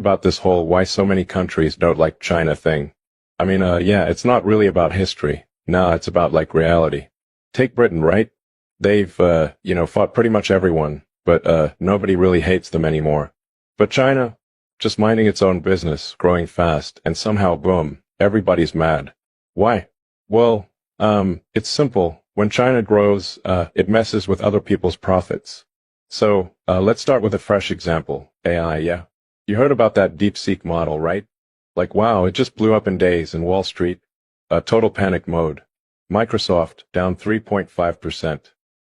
about this whole why so many countries don't like China thing. I mean, yeah, it's not really about history. No, it's about like reality. Take Britain, right? They've, fought pretty much everyone, but, nobody really hates them anymore. But China, just minding its own business, growing fast, and somehow boom, everybody's mad. Why? Well, it's simple. When China grows, it messes with other people's profits. So, let's start with a fresh example. AI, yeah. You heard about that DeepSeek model, right? Like, wow, it just blew up in days in Wall Street. Total panic mode. Microsoft, down 3.5%.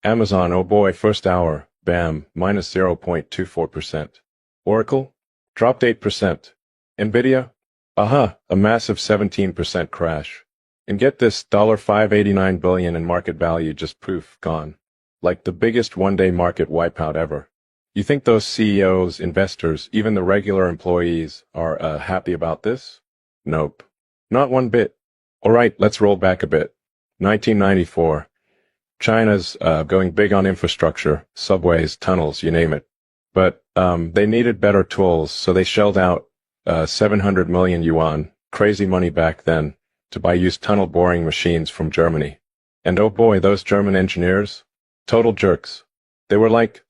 Amazon, oh boy, first hour, bam, minus 0.24%. Oracle, dropped 8%. Nvidia, a massive 17% crash. And get this, $589 billion in market value just poof, gone. Like the biggest one-day market wipeout ever. You think those CEOs, investors, even the regular employees are happy about this? Nope. Not one bit. Alright, let's roll back a bit. 1994. China's going big on infrastructure, subways, tunnels, you name it. But they needed better tools, so they shelled out 700 million yuan, crazy money back then, to buy used tunnel boring machines from Germany. And oh boy, those German engineers, total jerks. They were like,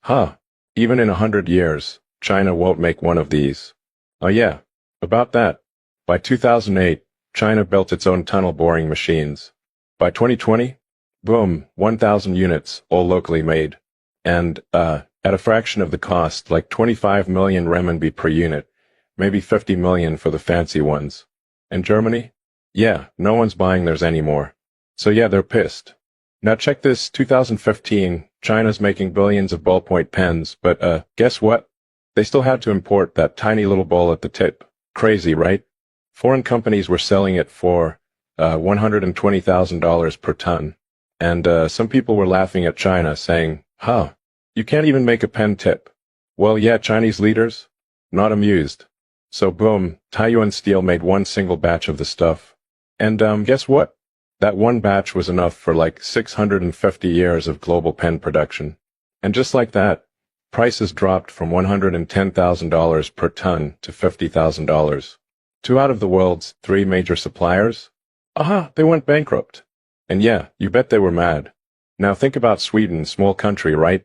even in 100 years, China won't make one of these. Oh yeah, about that. By 2008, China built its own tunnel boring machines. By 2020, boom, 1,000 units, all locally made. And, at a fraction of the cost, like 25 million renminbi per unit, maybe 50 million for the fancy ones. And Germany? Yeah, no one's buying theirs anymore. So yeah, they're pissed. Now check this, 2015, China's making billions of ballpoint pens, but, guess what? They still had to import that tiny little ball at the tip. Crazy, right? Foreign companies were selling it for, $120,000 per ton. And, some people were laughing at China, saying, you can't even make a pen tip. Well, yeah, Chinese leaders? Not amused. So boom, Taiwan Steel made one single batch of the stuff. And, guess what? That one batch was enough for like 650 years of global pen production. And just like that, prices dropped from $110,000 per ton to $50,000. Two out of the world's three major suppliers? They went bankrupt. And yeah, you bet they were mad. Now think about Sweden, small country, right?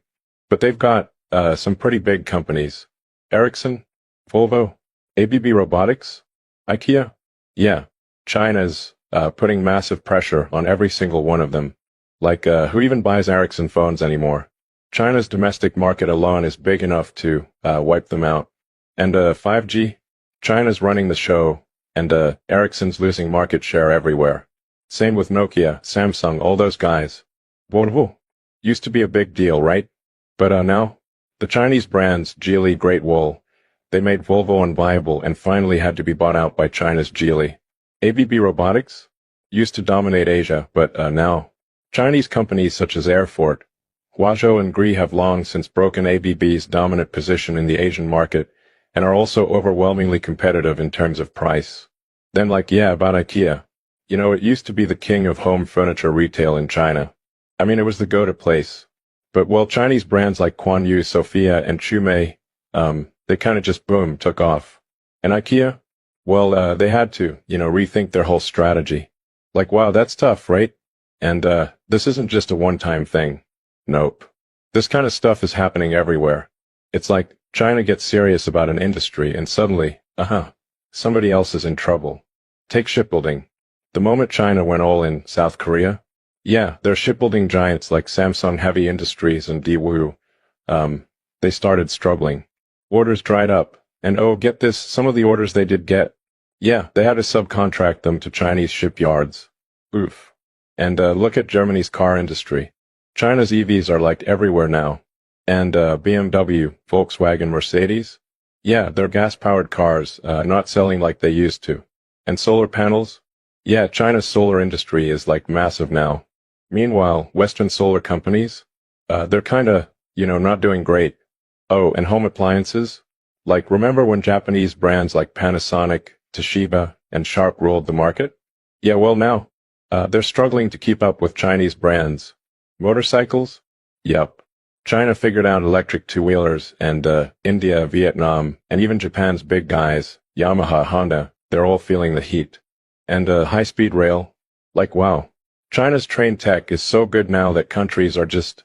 But they've got, some pretty big companies. Ericsson, Volvo, ABB Robotics, IKEA. Yeah, China's, putting massive pressure on every single one of them. Like, who even buys Ericsson phones anymore? China's domestic market alone is big enough to, wipe them out. And, 5G? China's running the show, and, Ericsson's losing market share everywhere. Same with Nokia, Samsung, all those guys. Volvo. Used to be a big deal, right? But, now? The Chinese brands, Geely, Great Wall, they made Volvo unviable and finally had to be bought out by China's Geely. ABB Robotics? Used to dominate Asia, but, now? Chinese companies such as Airfort, Huazhou and Gree have long since broken ABB's dominant position in the Asian market and are also overwhelmingly competitive in terms of price. Then about IKEA. You know, it used to be the king of home furniture retail in China. I mean, it was the go-to place. But while Chinese brands like Quanyu, Sophia, and Chumei, they kind of just boom, took off. And IKEA? Well, they had to, rethink their whole strategy. Like, wow, that's tough, right? And, this isn't just a one-time thing. Nope. This kind of stuff is happening everywhere. It's like China gets serious about an industry and suddenly, somebody else is in trouble. Take shipbuilding. The moment China went all in South Korea, their shipbuilding giants like Samsung Heavy Industries and Daewoo, they started struggling. Orders dried up. And oh, get this, some of the orders they did get, they had to subcontract them to Chinese shipyards. Oof. And look at Germany's car industry. China's EVs are like everywhere now. And BMW, Volkswagen, Mercedes? Yeah, they're gas-powered cars, not selling like they used to. And solar panels? Yeah, China's solar industry is like massive now. Meanwhile, Western solar companies? They're kinda, not doing great. Oh, and home appliances? Like, remember when Japanese brands like Panasonic, Toshiba, and Sharp ruled the market? Yeah, well now, they're struggling to keep up with Chinese brands. Motorcycles? Yup. China figured out electric two-wheelers, and India, Vietnam, and even Japan's big guys, Yamaha, Honda, they're all feeling the heat. And high-speed rail, like wow. China's train tech is so good now that countries are just,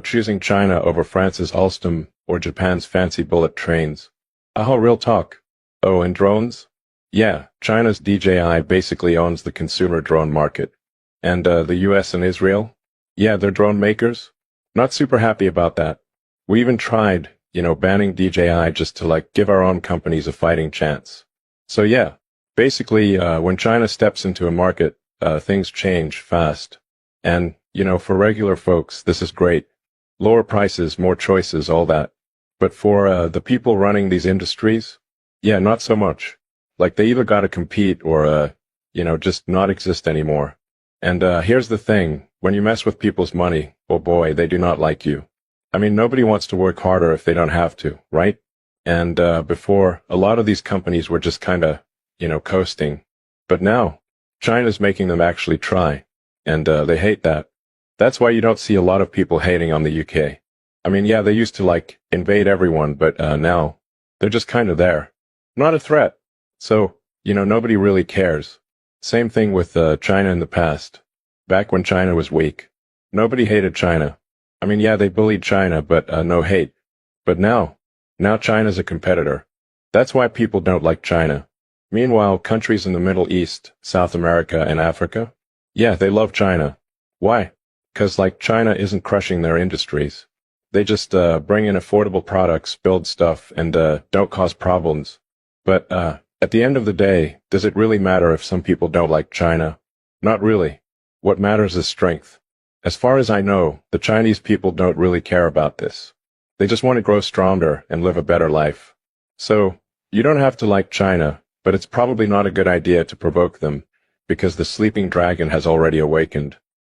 choosing China over France's Alstom or Japan's fancy bullet trains. Oh, real talk. Oh, and drones? Yeah, China's DJI basically owns the consumer drone market. And the US and Israel? Yeah, they're drone makers. Not super happy about that. We even tried, banning DJI just to give our own companies a fighting chance. So yeah, basically, when China steps into a market, things change fast. And, for regular folks, this is great. Lower prices, more choices, all that. But for the people running these industries, yeah, not so much. They either gotta compete or, just not exist anymore. And here's the thing, when you mess with people's money, oh boy, they do not like you. I mean, nobody wants to work harder if they don't have to, right? And before, a lot of these companies were just kinda, coasting. But now, China's making them actually try. And they hate that. That's why you don't see a lot of people hating on the UK. I mean, yeah, they used to invade everyone, but now, they're just kinda there. Not a threat. So, nobody really cares. Same thing with China in the past. Back when China was weak. Nobody hated China. I mean, yeah, they bullied China, but no hate. But now China's a competitor. That's why people don't like China. Meanwhile, countries in the Middle East, South America, and Africa, yeah, they love China. Why? 'Cause China isn't crushing their industries. They just bring in affordable products, build stuff, and don't cause problems. But at the end of the day, does it really matter if some people don't like China? Not really. What matters is strength. As far as I know, the Chinese people don't really care about this. They just want to grow stronger and live a better life. So, you don't have to like China, but it's probably not a good idea to provoke them, because the sleeping dragon has already awakened.